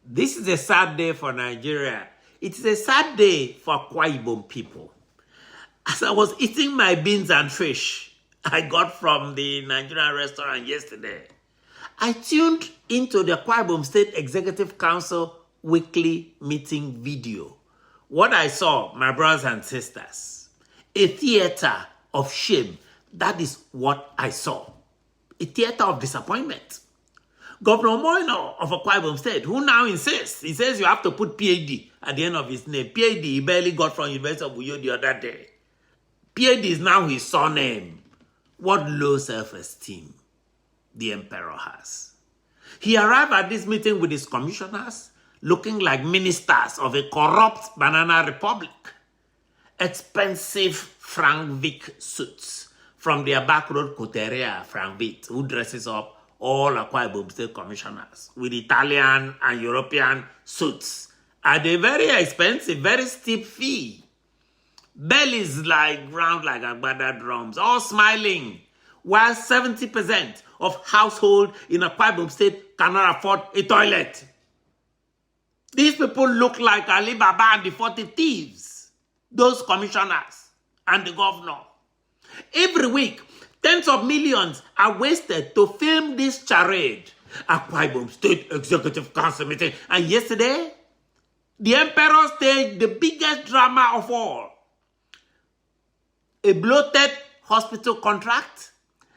This is a sad day for Nigeria. It is a sad day for Akwa Ibom people. As I was eating my beans and fish I got from the Nigerian restaurant yesterday, I tuned into the Akwa Ibom State Executive Council weekly meeting video. What I saw, my brothers and sisters, a theater of shame. That is what I saw. A theater of disappointment. Governor Moino of Akwa Ibom State, who now insists, he says you have to put PhD at the end of his name. PhD he barely got from University of Abuja the other day. PhD is now his surname. What low self-esteem the emperor has. He arrived at this meeting with his commissioners, looking like ministers of a corrupt banana republic. Expensive Frank Vic suits from their backroad coteria, Frank Vic, who dresses up all Akwa Ibom State commissioners with Italian and European suits at a very expensive, very steep fee. Bellies like round like Agbada drums, all smiling, while 70% of households in Akwa Ibom State cannot afford a toilet. These people look like Ali Baba and the 40 thieves, those commissioners and the governor. Every week, tens of millions are wasted to film this charade. Akwa Ibom State Executive Council meeting. And yesterday, the emperor staged the biggest drama of all. A bloated hospital contract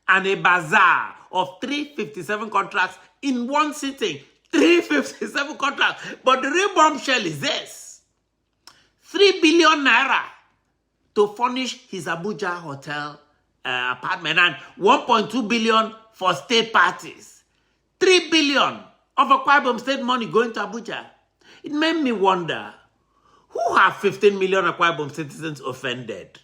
and a bazaar of 357 contracts in one sitting. 357 contracts. But the real bombshell is this. 3 billion naira to furnish his Abuja hotel apartment and 1.2 billion for state parties. 3 billion of Akwa Ibom State money going to Abuja. It made me wonder, who have 15 million Akwa Ibom citizens offended?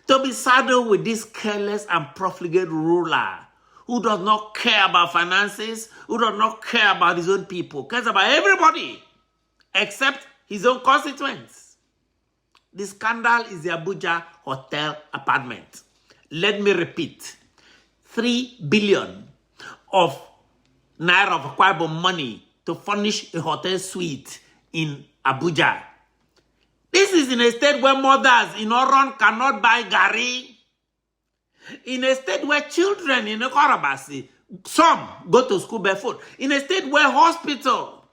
To be saddled with this careless and profligate ruler who does not care about finances, who does not care about his own people, cares about everybody except his own constituents. The scandal is the Abuja hotel apartment. Let me repeat, 3 billion of naira of Akwa Ibom money to furnish a hotel suite in Abuja. This is in a state where mothers in Oron cannot buy gari. In a state where children in Okorobasi, some go to school barefoot. In a state where hospital,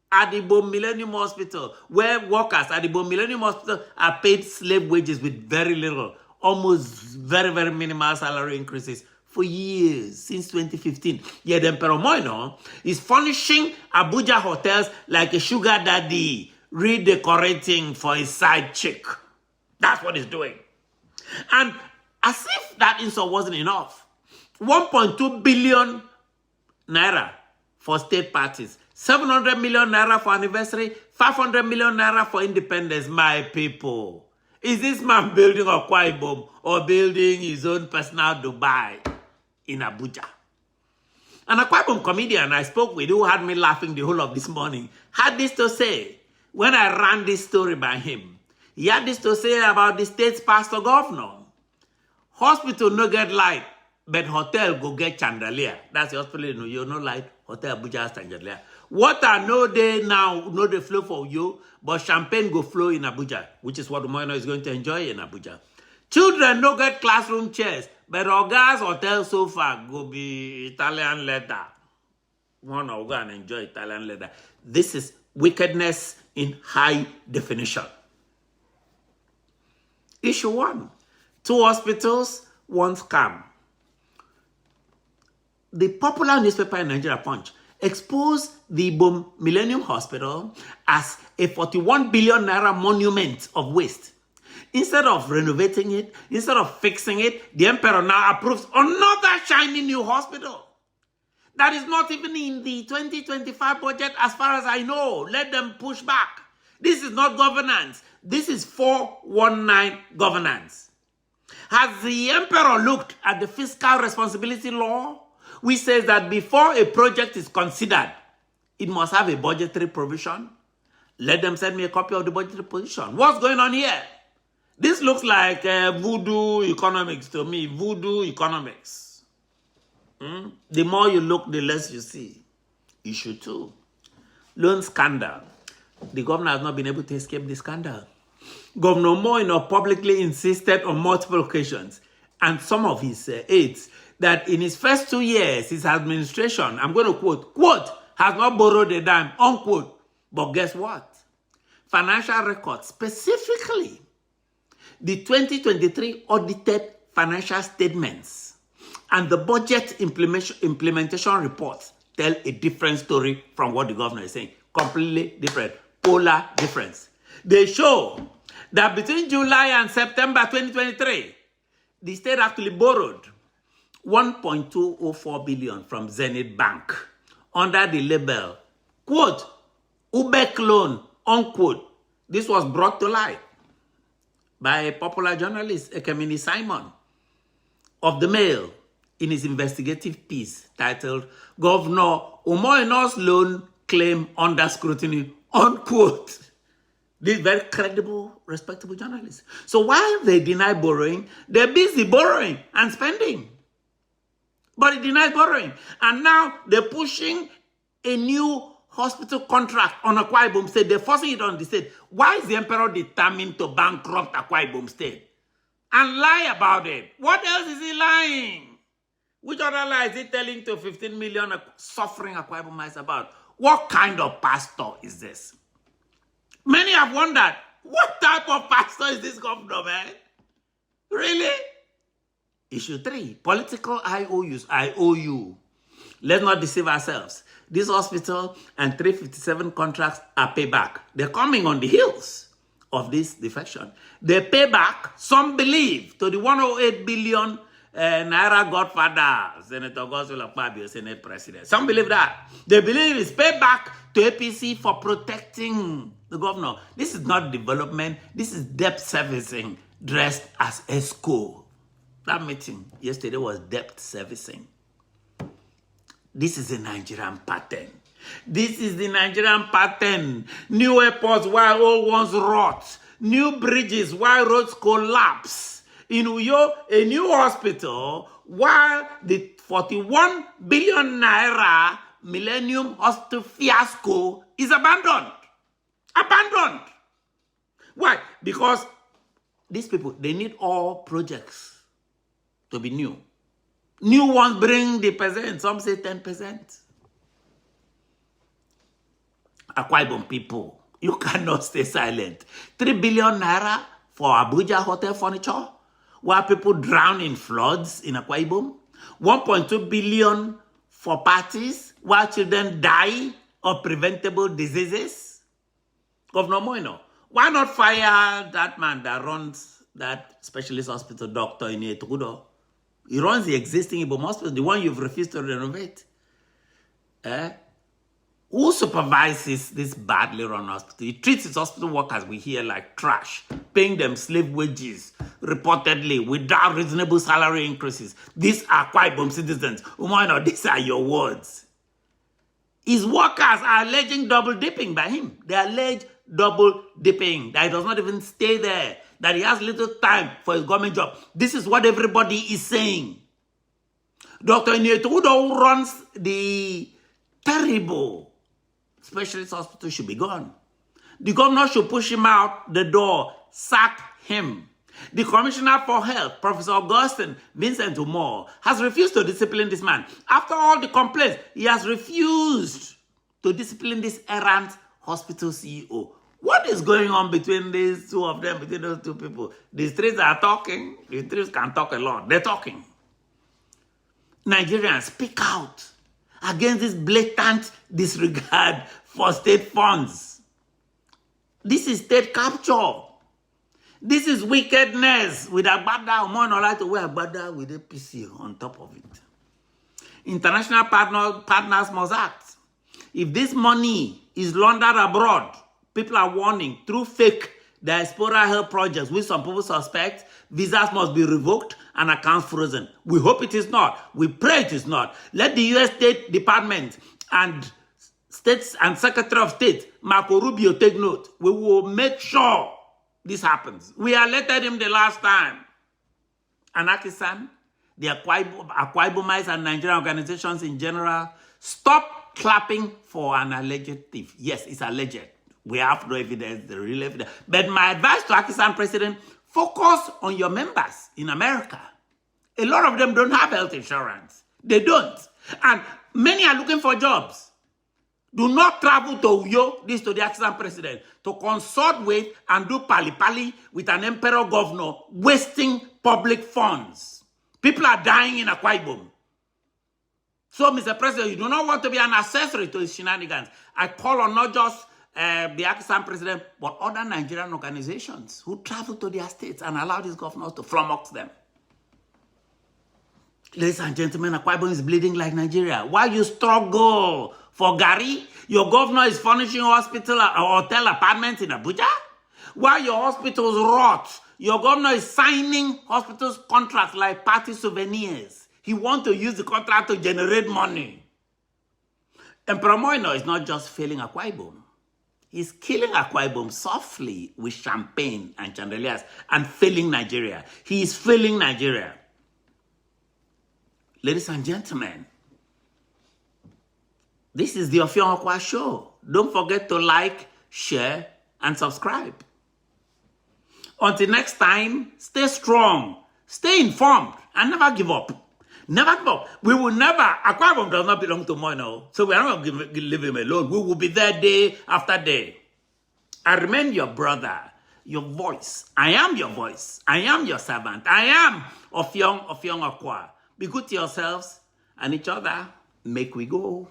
at the Millennium Hospital, where workers at the Millennium Hospital are paid slave wages with very little, almost very, very minimal salary increases for years, since 2015. Yet Emperor Moino is furnishing Abuja hotels like a sugar daddy, redecorating for his side chick. That's what he's doing. And as if that insult wasn't enough, 1.2 billion naira for state parties, 700 million naira for anniversary, 500 million naira for independence. My people, is this man building Akwa Ibom or building his own personal Dubai in Abuja? An Akwa Ibom comedian I spoke with, who had me laughing the whole of this morning, had this to say when I ran this story by him. He had this to say about the state's pastor governor. Hospital no get light, but hotel go get chandelier. That's the hospital you no light, hotel Abuja has chandelier. Water no day now, no dey flow for you, but champagne go flow in Abuja, which is what Moino is going to enjoy in Abuja. Children no get classroom chairs, but Oga's hotel sofa go be Italian leather. One will go and enjoy Italian leather. This is wickedness in high definition. Issue 1. 2 hospitals, 1 scam. The popular newspaper in Nigeria, Punch, exposed the Millennium Hospital as a 41 billion naira monument of waste. Instead of renovating it, instead of fixing it, the emperor now approves another shiny new hospital that is not even in the 2025 budget as far as I know. Let them push back. This is not governance. This is 419 governance. Has the emperor looked at the fiscal responsibility law, which says that before a project is considered, it must have a budgetary provision? Let them send me a copy of the budgetary position. What's going on here? This looks like voodoo economics to me. Voodoo economics. The more you look, the less you see. Issue 2. loan scandal. The governor has not been able to escape the scandal. Governor Moino publicly insisted on multiple occasions, and some of his aides, that in his first 2 years, his administration, I'm going to quote, has not borrowed a dime, unquote. But guess what? Financial records, specifically the 2023 audited financial statements and the budget implementation reports tell a different story from what the governor is saying. Completely different, polar difference. They show that between July and September 2023, the state actually borrowed 1.204 billion from Zenith Bank under the label, quote, Ubek loan, unquote. This was brought to light by a popular journalist, Ekemini Simon, of the Mail, in his investigative piece titled, Governor Umoeno's Loan Claim Under Scrutiny, unquote. This very credible, respectable journalist. So while they deny borrowing, they're busy borrowing and spending. But he denies borrowing. And now they're pushing a new hospital contract on Akwa Ibom State. They're forcing it on the state. Why is the emperor determined to bankrupt Akwa Ibom State and lie about it? What else is he lying? Which other lie is he telling to 15 million suffering Akwa Ibomites about? What kind of pastor is this? Many have wondered, what type of pastor is this governor, man? Really? Issue 3, political IOUs. IOU. Let's not deceive ourselves. This hospital and 357 contracts are payback. They're coming on the heels of this defection. They pay back, some believe, to the 108 billion Naira godfather, Senator Godswill Akpabio, Senate President. Some believe that. They believe it's payback to APC for protecting the governor. This is not development. This is debt servicing dressed as ESCO. That meeting yesterday was debt servicing. This is a Nigerian pattern. This is the Nigerian pattern. New airports while old ones rot. New bridges while roads collapse. In Uyo, a new hospital while the 41 billion Naira Millennium Hospital fiasco is abandoned. Abandoned. Why? Because these people, they need all projects to be new. New ones bring the percent, some say 10%. Akwa Ibom people, you cannot stay silent. 3 billion Naira for Abuja hotel furniture, while people drown in floods in Akwa Ibom. 1.2 billion for parties, while children die of preventable diseases. Governor Moino, why not fire that man that runs that specialist hospital, Dr. Inietukudo? He runs the existing Ibom hospital, the one you've refused to renovate. Who supervises this badly run hospital? He treats his hospital workers, we hear, like trash, paying them slave wages, reportedly, without reasonable salary increases. These are Akwa Ibom citizens. Umoino, these are your words. His workers are alleging double dipping by him. They allege double dipping, that he does not even stay there, that he has little time for his government job. This is what everybody is saying. Dr. Inietukudo, who runs the terrible specialist hospital, should be gone. The governor should push him out the door, sack him. The Commissioner for Health, Professor Augustine Vincent Umor, has refused to discipline this man. After all the complaints, he has refused to discipline this errant hospital CEO. What is going on between these two of them, between those two people? The streets are talking. The streets can talk a lot. They're talking. Nigerians, speak out against this blatant disregard for state funds. This is state capture. This is wickedness with Agbada. Umoino like to wear Agbada with APC on top of it. International partners must act. If this money is laundered abroad, people are warning through fake diaspora help projects, which some people suspect, visas must be revoked and accounts frozen. We hope it is not. We pray it is not. Let the U.S. State Department and States and Secretary of State, Marco Rubio, take note. We will make sure this happens. We alerted him the last time. Anaki-san, the Akwa Ibomites and Nigerian organizations in general, stop clapping for an alleged thief. Yes, it's alleged. We have no evidence, the real evidence. But my advice to Pakistan president, focus on your members in America. A lot of them don't have health insurance. They don't. And many are looking for jobs. Do not travel to Uyo, this to the Pakistan president, to consult with and do pali-pali with an emperor governor, wasting public funds. People are dying in Akwa Ibom. So, Mr. President, you do not want to be an accessory to his shenanigans. I call on not just the Pakistan president, but other Nigerian organizations who travel to their states and allow these governors to flummox them. Ladies and gentlemen, Akwa Ibom is bleeding like Nigeria. While you struggle for Gary, your governor is furnishing hospital or hotel apartments in Abuja. While your hospitals rot, your governor is signing hospitals contracts like party souvenirs. He wants to use the contract to generate money. Emperor Moino is not just failing Akwa Ibom. He's killing Akwa Ibom softly with champagne and chandeliers and failing Nigeria. He is failing Nigeria. Ladies and gentlemen, this is the Ofion Okwa Show. Don't forget to like, share, and subscribe. Until next time, stay strong, stay informed, and never give up. Never give up. We will never, Akwa Ibom does not belong to Moino, so we are not going to leave him alone. We will be there day after day. I remain your brother, your voice. I am your voice. I am your servant. I am Ofion Okwa. Be good to yourselves and each other. Make we go.